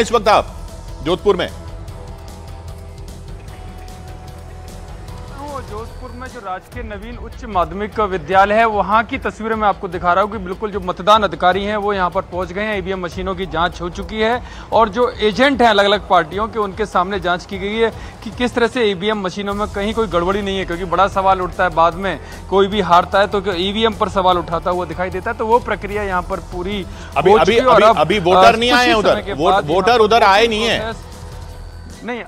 इस वक्त आप जोधपुर में? जोधपुर में जो राजकीय नवीन उच्च माध्यमिक विद्यालय है वहां की तस्वीरें मैं आपको दिखा रहा हूं कि बिल्कुल जो मतदान अधिकारी हैं वो यहां पर पहुंच गए हैं। ईवीएम मशीनों की जांच हो चुकी है और जो एजेंट हैं अलग अलग पार्टियों के, उनके सामने जांच की गई है कि किस तरह से ईवीएम मशीनों में कहीं कोई गड़बड़ी नहीं है, क्योंकि बड़ा सवाल उठता है बाद में कोई भी हारता है तो ईवीएम पर सवाल उठाता हुआ दिखाई देता है। तो वो प्रक्रिया यहाँ पर पूरी अभी वोटर नहीं आए उधर, वोटर उधर आए नहीं है। नहीं,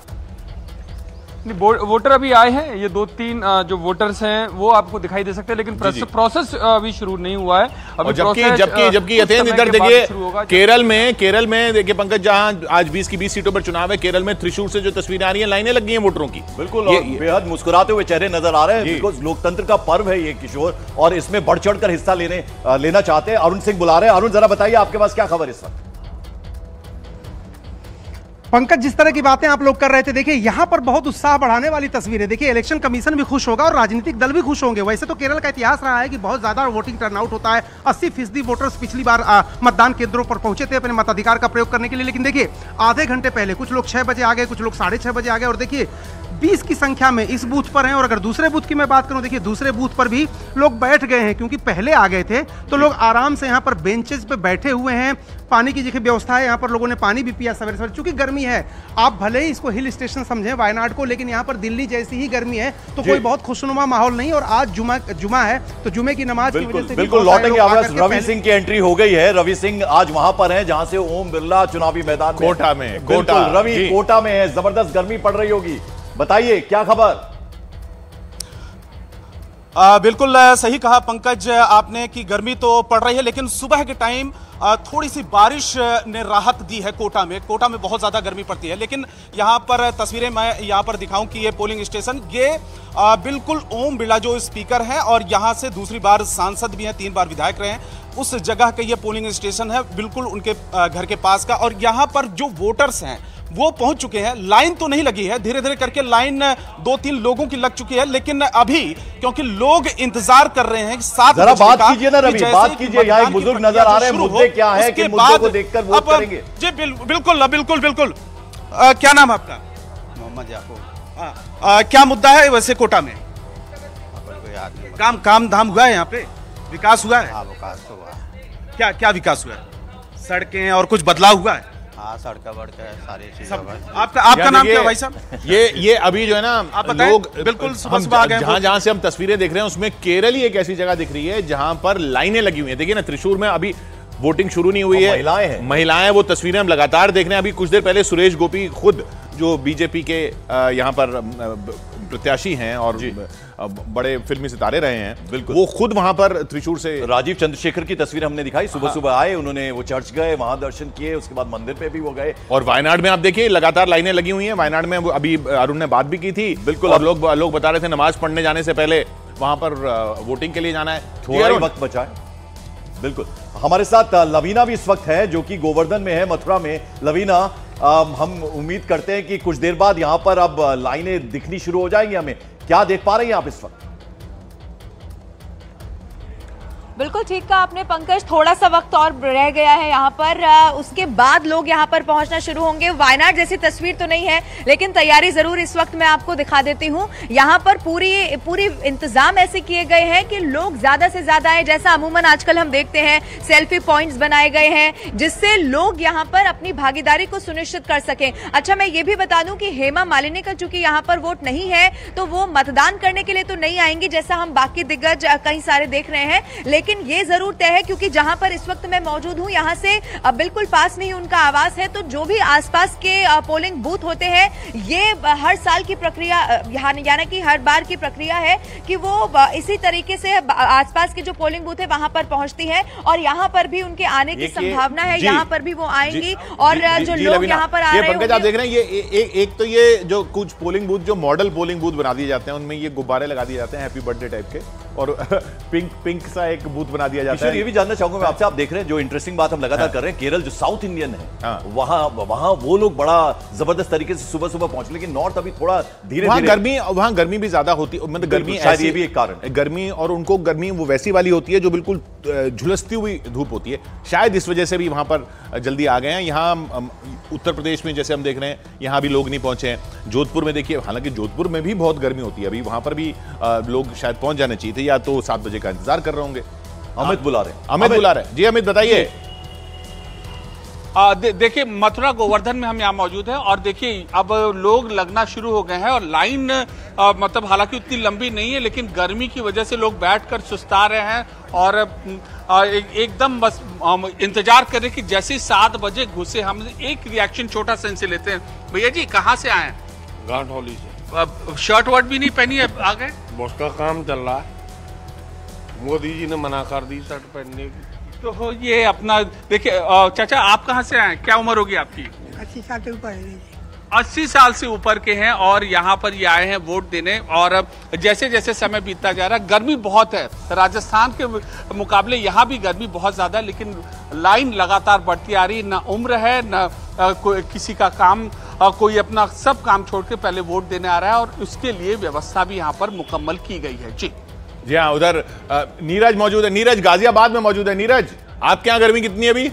वोटर अभी आए हैं, ये 2-3 जो वोटर्स हैं वो आपको दिखाई दे सकते हैं, लेकिन प्रोसेस अभी शुरू नहीं हुआ है। अभी जबकि यथेंद्र इधर देखिए केरल में देखिए पंकज, जहां आज 20 की 20 सीटों पर चुनाव है, केरल में त्रिशूर से जो तस्वीरें आ रही हैं, लाइनें लग गई हैं वोटरों की। बिल्कुल, बेहद मुस्कुराते हुए चेहरे नजर आ रहे हैं, बिकॉज लोकतंत्र का पर्व है ये किशोर, और इसमें बढ़ चढ़ कर हिस्सा लेना चाहते हैं। अरुण सिंह बुला रहे हैं। अरुण, जरा बताइए आपके पास क्या खबर इस वक्त? पंकज, जिस तरह की बातें आप लोग कर रहे थे, देखिए यहाँ पर बहुत उत्साह बढ़ाने वाली तस्वीरें। देखिए इलेक्शन कमीशन भी खुश होगा और राजनीतिक दल भी खुश होंगे। वैसे तो केरल का इतिहास रहा है कि बहुत ज्यादा वोटिंग टर्नआउट होता है। 80% वोटर्स पिछली बार मतदान केंद्रों पर पहुंचे थे अपने मताधिकार का प्रयोग करने के लिए, लेकिन देखिए आधे घंटे पहले कुछ लोग 6 बजे आ गए, कुछ लोग 6:30 बजे आ गए, और देखिए 20 की संख्या में इस बूथ पर हैं। और अगर दूसरे बूथ की मैं बात करूं, देखिए दूसरे बूथ पर भी लोग बैठ गए हैं, क्योंकि पहले आ गए थे तो लोग आराम से यहाँ पर बेंचेस पे बैठे हुए हैं। पानी की देखिए व्यवस्था है, यहाँ पर लोगों ने पानी भी पिया सवेरे सवेरे, चूंकि गर्मी है। आप भले ही इसको हिल स्टेशन समझें वायनाड को, लेकिन यहाँ पर दिल्ली जैसी ही गर्मी है, तो कोई बहुत खुशनुमा माहौल नहीं। और आज जुमा है तो जुमे की नमाज की वजह से बिल्कुल लौटेंगे। रवि सिंह की एंट्री हो गई है। रवि सिंह आज वहां पर है जहां से ओम बिरला चुनावी मैदान कोटा में रवि कोटा में है। जबरदस्त गर्मी पड़ रही होगी, बताइए क्या खबर? बिल्कुल सही कहा पंकज आपने कि गर्मी तो पड़ रही है, लेकिन सुबह के टाइम थोड़ी सी बारिश ने राहत दी है। कोटा में बहुत ज्यादा गर्मी पड़ती है, लेकिन यहाँ पर तस्वीरें मैं यहाँ पर दिखाऊं कि ये पोलिंग स्टेशन, ये बिल्कुल ओम बिरला जो स्पीकर हैं और यहाँ से दूसरी बार सांसद भी हैं, 3 बार विधायक रहे हैं, उस जगह का ये पोलिंग स्टेशन है, बिल्कुल उनके घर के पास का। और यहाँ पर जो वोटर्स हैं वो पहुंच चुके हैं। लाइन तो नहीं लगी है, धीरे धीरे करके लाइन 2-3 लोगों की लग चुकी है, लेकिन अभी क्योंकि लोग इंतजार कर रहे हैं 7 जरा बात कीजिए ना रवि, बात कीजिए। यहाँ एक बुजुर्ग नजर आ रहे हैं, मुद्दे क्या है कि मुद्दों को देखकर वोट करेंगे? जी बिल्कुल। क्या नाम है आपका? मोहम्मद याकूब। क्या मुद्दा है वैसे कोटा में? काम धाम हुआ है यहाँ पे? विकास हुआ है? हाँ, विकास तो हुआ। क्या विकास हुआ है? सड़कें और कुछ बदलाव हुआ है? हाँ, सड़कें बढ़कर सारी चीजें। आपका नाम क्या है भाई साहब? ये अभी जो है ना, लोग बिल्कुल सुबह आ गए। जहां से हम तस्वीरें देख रहे हैं उसमें केरल ही एक ऐसी जगह दिख रही है जहां पर लाइनें लगी हुई हैं। देखिए ना, त्रिशूर में अभी वोटिंग शुरू नहीं हुई है, महिलाएं वो तस्वीरें हम लगातार देख रहे हैं। अभी कुछ देर पहले सुरेश गोपी खुद, जो बीजेपी के यहाँ पर प्रत्याशी हैं और बड़े फिल्मी सितारे रहे हैं, बिल्कुल वो खुद वहां पर त्रिशूर से। राजीव चंद्रशेखर की तस्वीर हमने दिखाई, सुबह आए, उन्होंने वो चर्च गए, वहां दर्शन किए, उसके बाद मंदिर पे भी वो गए। और वायनाड में आप देखिए लगातार लाइनें लगी हुई हैं। वायनाड में अभी अरुण ने बात भी की थी, बिल्कुल। और लोग बता रहे थे नमाज पढ़ने जाने से पहले वहां पर वोटिंग के लिए जाना है, थोड़ा वक्त बचा है। बिल्कुल, हमारे साथ लवीना भी इस वक्त है जो कि गोवर्धन में है, मथुरा में। लवीना, हम उम्मीद करते हैं कि कुछ देर बाद यहां पर अब लाइनें दिखनी शुरू हो जाएंगी। हमें क्या देख पा रही हैं आप इस वक्त? बिल्कुल ठीक कहा आपने पंकज, थोड़ा सा वक्त और रह गया है यहाँ पर, उसके बाद लोग यहाँ पर पहुंचना शुरू होंगे। वायनाड जैसी तस्वीर तो नहीं है, लेकिन तैयारी जरूर इस वक्त मैं आपको दिखा देती हूँ। यहाँ पर पूरी इंतजाम ऐसे किए गए हैं कि लोग ज्यादा से ज्यादा आए। जैसा अमूमन आजकल हम देखते हैं, सेल्फी पॉइंट्स बनाए गए हैं जिससे लोग यहाँ पर अपनी भागीदारी को सुनिश्चित कर सकें। अच्छा, मैं ये भी बता दूं कि हेमा मालिनी का चूंकि यहाँ पर वोट नहीं है तो वो मतदान करने के लिए तो नहीं आएंगी, जैसा हम बाकी दिग्गज कई सारे देख रहे हैं। लेकिन ये जरूर तय है, क्योंकि जहां पर इस वक्त मैं मौजूद हूं यहां से बिल्कुल पास में ही उनका आवास है, तो जो भी आसपास के पोलिंग बूथ होते हैं, ये हर साल की प्रक्रिया, यानी कि हर बार की प्रक्रिया है कि वो इसी तरीके से आसपास के जो पोलिंग बूथ है वहां पर पहुंचती है, और यहां पर भी उनके आने की संभावना है। यहां पर भी वो आएंगी और जो लोग यहां पर आ रहे हैं, आप देख रहे हैं, ये एक तो ये जो कुछ पोलिंग बूथ, जो मॉडल पोलिंग बूथ बना दिए जाते हैं, उनमें ये गुब्बारे लगा दिए जाते हैं हैप्पी बर्थडे टाइप के, और पिंक सा एक बूथ बना दिया जाता है। ये भी जानना चाहूंगा मैं आपसे, आप देख रहे हैं जो इंटरेस्टिंग बात हम लगातार कर रहे हैं, केरल जो साउथ इंडियन है, वहां वो लोग बड़ा जबरदस्त तरीके से सुबह पहुंचे, लेकिन नॉर्थ अभी थोड़ा धीरे धीरे, वहां गर्मी भी ज्यादा होती है, मतलब गर्मी शायद ये भी एक कारण, गर्मी, और उनको गर्मी वो वैसी वाली होती है जो बिल्कुल झुलसती हुई धूप होती है, शायद इस वजह से भी वहां पर जल्दी आ गए हैं। यहाँ उत्तर प्रदेश में जैसे हम देख रहे हैं, यहाँ भी लोग नहीं पहुंचे हैं। जोधपुर में देखिए, हालांकि जोधपुर में भी बहुत गर्मी होती है अभी, वहां पर भी लोग शायद पहुंच जाने चाहिए थे, या तो 7 बजे का इंतजार कर रहे होंगे। अमित बुला रहे हैं, अमित बुला रहे हैं जी। अमित बताइए। देखिए मथुरा गोवर्धन में हम यहाँ मौजूद हैं और देखिए अब लोग लगना शुरू हो गए हैं और लाइन मतलब हालांकि उतनी लंबी नहीं है, लेकिन गर्मी की वजह से लोग बैठकर सुस्ता रहे हैं और एकदम बस इंतजार कर रहे कि जैसे 7 बजे घुसे। हम एक रिएक्शन छोटा सा इनसे लेते हैं। भैया जी कहाँ से आए हैं? गांठौली से। शर्ट वर्ट भी नहीं पहनी है, आ गए? बॉस का काम चल रहा है, मोदी जी ने मना कर दी शर्ट पहनने की। तो ये अपना देखिए चाचा आप कहाँ से आए? क्या उम्र होगी आपकी? 80 साल से ऊपर है। 80 साल से ऊपर के हैं और यहाँ पर ये आए हैं वोट देने। और जैसे जैसे समय बीतता जा रहा है, गर्मी बहुत है, राजस्थान के मुकाबले यहाँ भी गर्मी बहुत ज्यादा है, लेकिन लाइन लगातार बढ़ती आ रही है। ना उम्र है ना किसी का काम, कोई अपना सब काम छोड़ के पहले वोट देने आ रहा है और उसके लिए व्यवस्था भी यहाँ पर मुकम्मल की गई है। जी हाँ, उधर नीरज मौजूद है। नीरज गाजियाबाद में मौजूद है। नीरज, आपके यहाँ गर्मी कितनी है अभी?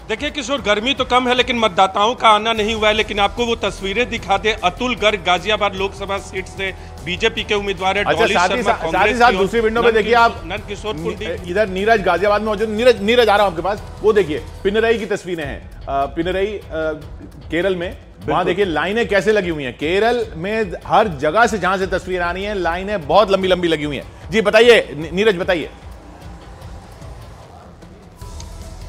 देखिए किशोर, गर्मी तो कम है लेकिन मतदाताओं का आना नहीं हुआ है। लेकिन आपको वो तस्वीरें दिखा दे, अतुल गर्ग गाजियाबाद लोकसभा सीट से बीजेपी के उम्मीदवार है। अच्छा, साथ ही साथ दूसरी विंडो में देखिए आप, नंदकिशोर कुलदीप, इधर नीरज गाजियाबाद में मौजूद। नीरज आ रहा हूं आपके पास। वो देखिए पिनरई की तस्वीरें हैं, पिनरई केरल में। वहां देखिए लाइनें कैसे लगी हुई हैं। केरल में हर जगह से जहां से तस्वीर आ रही हैं, लाइनें बहुत लंबी लंबी लगी हुई हैं। जी बताइए नीरज, बताइए।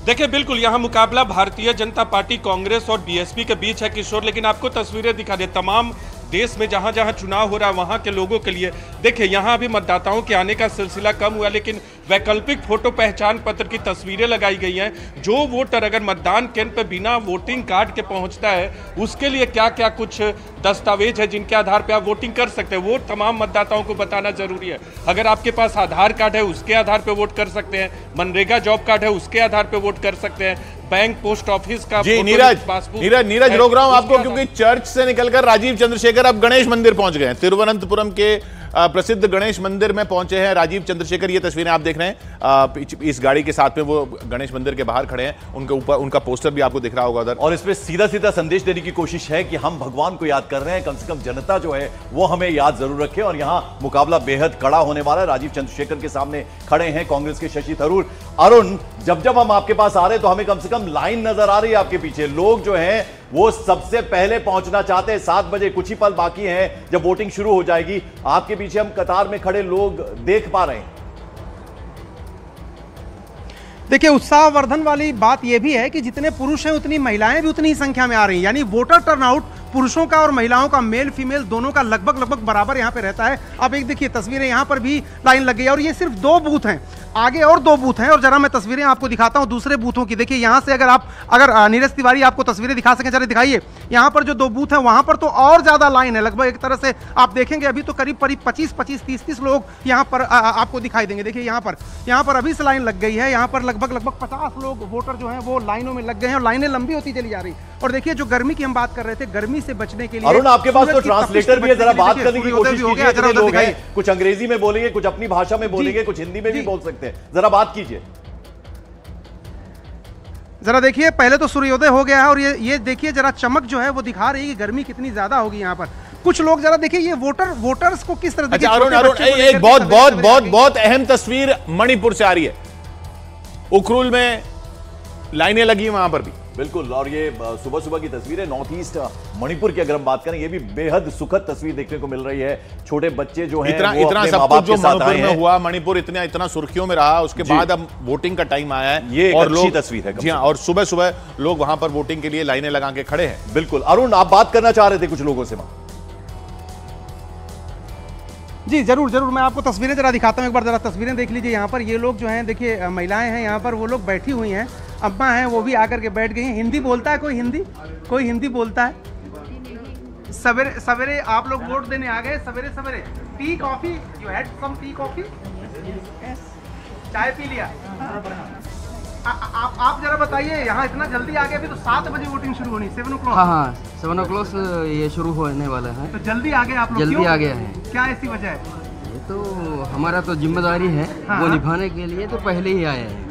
देखिए बिल्कुल यहाँ मुकाबला भारतीय जनता पार्टी, कांग्रेस और बीएसपी के बीच है किशोर। लेकिन आपको तस्वीरें दिखा दे, तमाम देश में जहां जहां चुनाव हो रहा है वहां के लोगों के लिए। देखिए यहाँ अभी मतदाताओं के आने का सिलसिला कम हुआ, लेकिन वैकल्पिक फोटो पहचान पत्र की तस्वीरें लगाई गई हैं। जो वोटर अगर मतदान केंद्र पर बिना वोटिंग कार्ड के पहुंचता है, उसके लिए क्या क्या कुछ दस्तावेज है जिनके आधार पर आप वोटिंग कर सकते हैं, वो तमाम मतदाताओं को बताना जरूरी है। अगर आपके पास आधार कार्ड है उसके आधार पर वोट कर सकते हैं, मनरेगा जॉब कार्ड है उसके आधार पर वोट कर सकते हैं, बैंक पोस्ट ऑफिस का। जी नीरज रोक रहा हूं आपको, क्योंकि चर्च से निकलकर राजीव चंद्रशेखर अब गणेश मंदिर पहुंच गए हैं। तिरुवनंतपुरम के प्रसिद्ध गणेश मंदिर में पहुंचे हैं राजीव चंद्रशेखर। ये तस्वीरें आप देख रहे हैं, इस गाड़ी के साथ में वो गणेश मंदिर के बाहर खड़े हैं। उनके ऊपर उनका पोस्टर भी आपको दिख रहा होगा उधर। और इसमें सीधा सीधा संदेश देने की कोशिश है कि हम भगवान को याद कर रहे हैं, कम से कम जनता जो है वो हमें याद जरूर रखे। और यहां मुकाबला बेहद कड़ा होने वाला है। राजीव चंद्रशेखर के सामने खड़े हैं कांग्रेस के शशि थरूर। अरुण, जब हम आपके पास आ रहे हैं तो हमें कम से कम लाइन नजर आ रही है आपके पीछे। लोग जो हैं वो सबसे पहले पहुंचना चाहते हैं। 7 बजे कुछ ही पल बाकी हैं जब वोटिंग शुरू हो जाएगी। आपके पीछे हम कतार में खड़े लोग देख पा रहे हैं। देखिए उत्साहवर्धन वाली बात यह भी है कि जितने पुरुष हैं उतनी महिलाएं भी उतनी ही संख्या में आ रही हैं। यानी वोटर टर्नआउट पुरुषों का और महिलाओं का, मेल फीमेल दोनों का लगभग बराबर यहाँ पे रहता है। आप एक देखिए तस्वीरें, यहाँ पर भी लाइन लग गई है और ये सिर्फ 2 बूथ हैं, आगे और 2 बूथ हैं। और जरा मैं तस्वीरें आपको दिखाता हूँ दूसरे बूथों की। देखिए यहाँ से अगर नीरज तिवारी आपको तस्वीरें दिखा सकें, जरा दिखाइए। यहाँ पर जो 2 बूथ हैं वहां पर तो और ज्यादा लाइन है। लगभग एक तरह से आप देखेंगे अभी तो करीब 25, 30 लोग यहाँ पर आपको दिखाई देंगे। देखिए यहाँ पर अभी से लाइन लग गई है। यहाँ पर लगभग 50 लोग वोटर जो है वो लाइनों में लग गए हैं और लाइनें लंबी होती चली जा रही। और देखिए जो गर्मी की हम बात कर रहे थे, गर्मी से बचने के लिए अरुण आपके पास तो ट्रांसलेटर भी है, जरा बात करने की कोशिश कीजिए। लोग हैं, कुछ अंग्रेजी में बोलेंगे, कुछ अपनी भाषा में बोलेंगे, कुछ हिंदी में भी बोल सकते हैं। जरा बात कीजिए। जरा देखिए, पहले तो सूर्योदय हो गया है और ये देखिए जरा चमक जो है वो दिखा रही है कि गर्मी कितनी ज्यादा होगी यहाँ पर। कुछ लोग जरा देखिए ये वोटर्स को किस तरह। अच्छा अरुण, एक बहुत अहम तस्वीर मणिपुर से आ रही है। उखरुल में लाइनें लगी वहां पर भी। बिल्कुल, और ये सुबह सुबह की तस्वीर है नॉर्थ ईस्ट मणिपुर की। अगर हम बात करें, ये भी बेहद सुखद तस्वीर देखने को मिल रही है। छोटे बच्चे जो हैं इतना सब कुछ जो मणिपुर में हुआ, मणिपुर इतना सुर्खियों में रहा, उसके बाद अब वोटिंग का टाइम आया है। ये और अच्छी तस्वीर है। जी हाँ, और सुबह सुबह लोग वहां पर वोटिंग के लिए लाइनें लगा के खड़े हैं। बिल्कुल। अरुण, आप बात करना चाह रहे थे कुछ लोगों से। जी जरूर मैं आपको तस्वीरें जरा दिखाता हूँ। एक बार जरा तस्वीरें देख लीजिए। यहाँ पर ये लोग जो हैं, देखिए महिलाएं हैं यहाँ पर, वो लोग बैठी हुई हैं, अम्मा हैं वो भी आकर के बैठ गई हैं। हिंदी बोलता है कोई हिंदी बोलता है? सवेरे आप लोग वोट देने आ गए, सवेरे tea coffee, you had some tea coffee? चाय पी लिया? आप जरा बताइए, यहाँ इतना जल्दी आ गए, अभी तो 7 बजे वोटिंग शुरू होनी, 7 o'clock। हाँ 7 o'clock ये शुरू होने वाला है। तो जल्दी आ गए आप लोग? जल्दी आ गया है। क्या ऐसी वजह है? तो हमारा तो जिम्मेदारी है वो निभाने के लिए तो पहले ही आए हैं।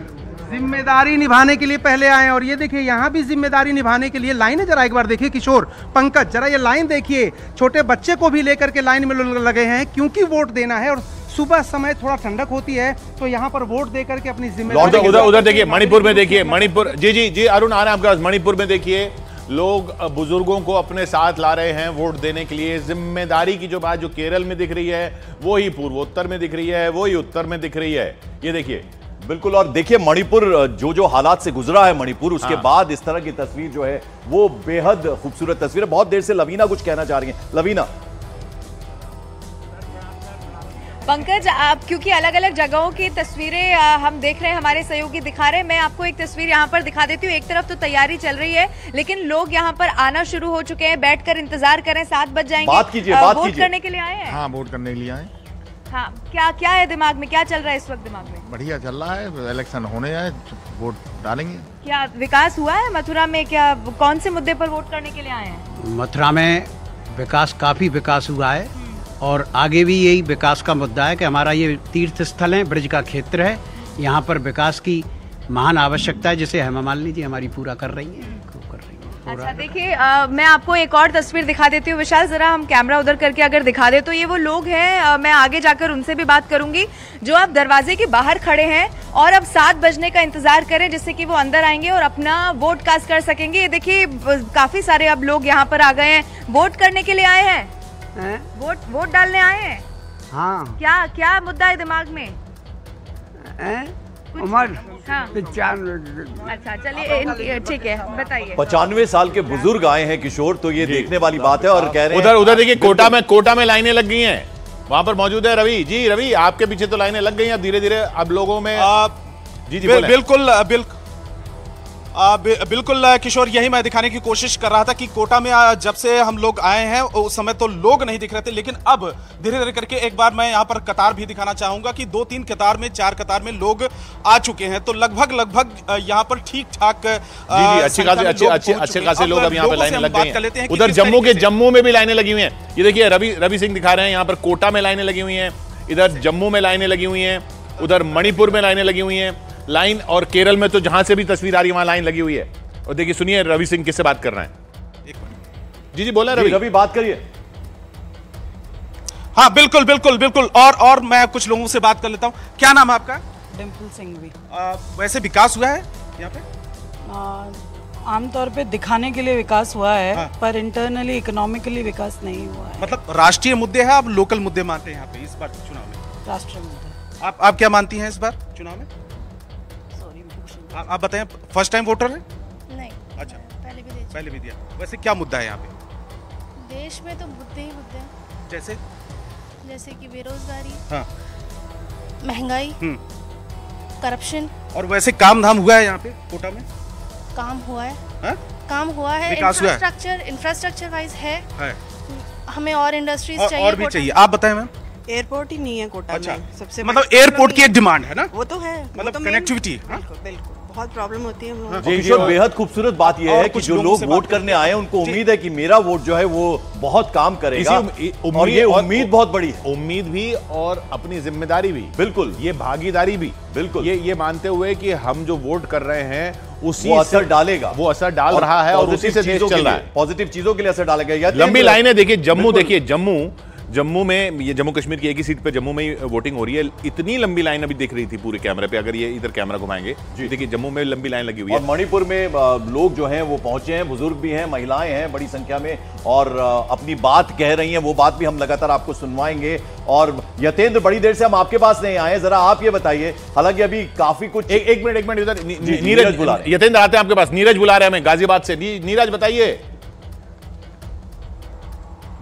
जिम्मेदारी निभाने के लिए पहले आए हैं। और ये देखिए यहाँ भी जिम्मेदारी निभाने के लिए लाइन है, जरा एक बार देखिए किशोर, पंकज, जरा ये लाइन देखिए, छोटे बच्चे को भी लेकर के लाइन में लगे हैं क्योंकि वोट देना है। और सुबह समय थोड़ा ठंडक होती है तो यहाँ पर वोट देकर के अपनी जिम्मेदारी। उधर देखिए, मणिपुर में देखिए, मणिपुर, जी अरुण आ रहे हैं आपके पास। मणिपुर में देखिए लोग बुजुर्गों को अपने साथ ला रहे हैं वोट देने के लिए। जिम्मेदारी की जो बात जो केरल में दिख रही है वो ही पूर्वोत्तर में दिख रही है, वो ही उत्तर में दिख रही है। ये देखिए बिल्कुल। और देखिए मणिपुर जो हालात से गुजरा है मणिपुर, उसके बाद इस तरह की तस्वीर जो है वो बेहद खूबसूरत तस्वीर है। बहुत देर से लवीना कुछ कहना चाह रही हैं। लवीना। पंकज, आप क्योंकि अलग अलग जगहों की तस्वीरें हम देख रहे हैं, हमारे सहयोगी दिखा रहे हैं, मैं आपको एक तस्वीर यहाँ पर दिखा देती हूँ। एक तरफ तो तैयारी चल रही है लेकिन लोग यहाँ पर आना शुरू हो चुके हैं, बैठकर इंतजार करें, 7 बज जाएंगे। बात कीजिए, वोट करने के लिए आए हैं। हाँ, वोट करने के लिए आए। हाँ, क्या है दिमाग में, क्या चल रहा है इस वक्त दिमाग में? बढ़िया चल रहा है, इलेक्शन होने आए, वोट डालेंगे। क्या विकास हुआ है मथुरा में? क्या कौन से मुद्दे पर वोट करने के लिए आए हैं? मथुरा में विकास, काफी विकास हुआ है और आगे भी यही विकास का मुद्दा है कि हमारा ये तीर्थ स्थल है, ब्रज का क्षेत्र है, यहाँ पर विकास की महान आवश्यकता है जिसे हेमा मालिनी जी हमारी पूरा कर रही हैं। अच्छा देखिए, मैं आपको एक और तस्वीर दिखा देती हूँ। विशाल, जरा हम कैमरा उधर करके अगर दिखा दे तो ये वो लोग हैं, मैं आगे जाकर उनसे भी बात करूंगी, जो अब दरवाजे के बाहर खड़े हैं और अब 7 बजने का इंतजार करें जिससे कि वो अंदर आएंगे और अपना वोट कास्ट कर सकेंगे। ये देखिए काफी सारे अब लोग यहाँ पर आ गए हैं, वोट करने के लिए आए हैं, वोट डालने आए हैं। हाँ, क्या मुद्दा है दिमाग में? उम्र हाँ। 95। अच्छा चलिए, ठीक है, बताइए। 95 साल के बुजुर्ग आए हैं किशोर, तो ये देखने वाली बात है। और कह रहे हैं उधर देखिए कोटा में लाइनें लग गई हैं, वहां पर मौजूद है रवि जी। रवि, आपके पीछे तो लाइनें लग गई हैं, अब धीरे धीरे अब लोगों में जी बिल्कुल किशोर, यही मैं दिखाने की कोशिश कर रहा था कि कोटा में जब से हम लोग आए हैं उस समय तो लोग नहीं दिख रहे थे, लेकिन अब धीरे धीरे करके एक बार मैं यहाँ पर कतार भी दिखाना चाहूंगा कि 2-3 कतार में, 4 कतार में लोग आ चुके हैं। तो लगभग यहाँ पर ठीक ठाक अच्छे खासे लोग अब यहाँ पर लाइनें लग गई हैं। उधर जम्मू में भी लाइनें लगी हुई हैं। ये देखिए रवि सिंह दिखा रहे हैं, यहाँ पर कोटा में लाइनें लगी हुई हैं, इधर जम्मू में लाइनें लगी हुई हैं, उधर मणिपुर में लाइनें लगी हुई हैं लाइन, और केरल में तो जहां से भी तस्वीर आ रही है वहां लाइन लगी हुई है। और देखिए सुनिए रवि सिंह किससे बात कर रहे हैं। जी बोला रवि बात करिए। हाँ बिल्कुल। और मैं कुछ लोगों से बात कर लेता हूँ। क्या नाम है आपका? डिम्पल सिंह भी। वैसे विकास हुआ है यहाँ पे? आमतौर पे दिखाने के लिए विकास हुआ है। हाँ। पर इंटरनली इकोनॉमिकली विकास नहीं हुआ है। मतलब राष्ट्रीय मुद्दे हैं, आप लोकल मुद्दे मानते हैं यहाँ पे इस बार चुनाव में? राष्ट्रीय मुद्दे। आप क्या मानती हैं इस बार चुनाव में? आप बताएं, फर्स्ट टाइम वोटर है? नहीं। अच्छा, पहले भी दिया। वैसे क्या मुद्दा है यहाँ पे? देश में तो मुद्दे ही मुद्दे हैं। जैसे कि बेरोजगारी, हाँ, महंगाई, करप्शन। और वैसे काम धाम हुआ है यहाँ पे कोटा में? काम हुआ है, हा? काम हुआ है, इंफ्रास्ट्रक्चर वाइज है। हमें और इंडस्ट्रीज चाहिए, और भी चाहिए। आप बताएं मैम। एयरपोर्ट ही नहीं है कोटा में। सबसे मतलब एयरपोर्ट की एक डिमांड है ना? वो तो है, मतलब कनेक्टिविटी। बिल्कुल बहुत प्रॉब्लम होती है। किशोर, बेहद खूबसूरत बात यह है कि जो लोग वोट करने आए हैं उनको उम्मीद है कि मेरा वोट जो है वो बहुत काम करेगा, और ये उम्मीद बहुत बड़ी है। उम्मीद भी और अपनी जिम्मेदारी भी, बिल्कुल, ये भागीदारी भी, बिल्कुल, ये मानते हुए कि हम जो वोट कर रहे हैं उसी वो असर डालेगा, वो असर डाल रहा है और उसी से देश चल रहा है। पॉजिटिव चीजों के लिए असर डालेगा। लंबी लाइनें देखिए, जम्मू में, ये जम्मू कश्मीर की एक ही सीट पे जम्मू में ही वोटिंग हो रही है। इतनी लंबी लाइन अभी दिख रही थी पूरे कैमरे पे, अगर ये इधर कैमरा घुमाएंगे देखिए जम्मू में लंबी लाइन लगी हुई है। और मणिपुर में लोग जो हैं वो पहुंचे हैं, बुजुर्ग भी हैं, महिलाएं हैं बड़ी संख्या में, और अपनी बात कह रही हैं। वो बात भी हम लगातार आपको सुनवाएंगे। और यतेंद्र, बड़ी देर से हम आपके पास नहीं आए, जरा आप ये बताइए, हालांकि अभी काफी कुछ। एक मिनट इधर नीरज बुला, यतेंद्र आते हैं आपके पास, नीरज बुला रहे हैं हमें गाजियाबाद से। नीरज बताइए।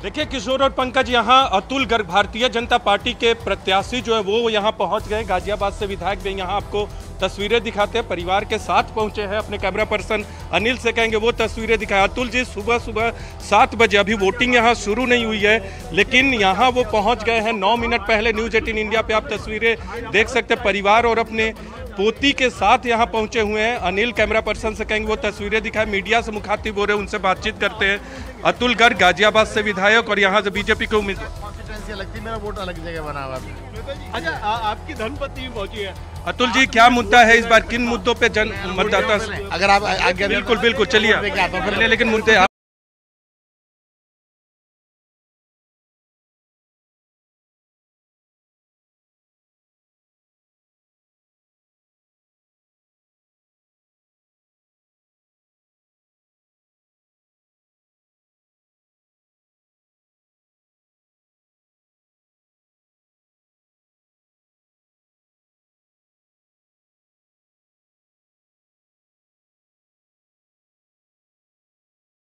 देखिए किशोर और पंकज, यहाँ अतुल गर्ग भारतीय जनता पार्टी के प्रत्याशी जो है वो यहाँ पहुँच गए। गाजियाबाद से विधायक भी यहाँ आपको तस्वीरें दिखाते हैं, परिवार के साथ पहुँचे हैं। अपने कैमरा पर्सन अनिल से कहेंगे वो तस्वीरें दिखाए। अतुल जी, सुबह 7 बजे, अभी वोटिंग यहाँ शुरू नहीं हुई है लेकिन यहाँ वो पहुँच गए हैं 9 मिनट पहले। न्यूज़ 18 इंडिया पे आप तस्वीरें देख सकते हैं, परिवार और अपने पोती के साथ यहाँ पहुंचे हुए हैं। अनिल कैमरा पर्सन से कहेंगे वो तस्वीरें दिखाए, मीडिया से मुखातिब हो रहे हैं, उनसे बातचीत करते हैं। अतुल गर्ग गाजियाबाद से विधायक और यहाँ से बीजेपी के उम्मीदवार। अच्छी लगती है, मेरा वोट अलग जगह बना हुआ है। अच्छा, आपकी धर्मपत्नी भी पहुंची है। अतुल जी, क्या मुद्दा है इस बार, किन मुद्दों पे जन मतदाता, अगर आप बिल्कुल चलिए, लेकिन मुद्दे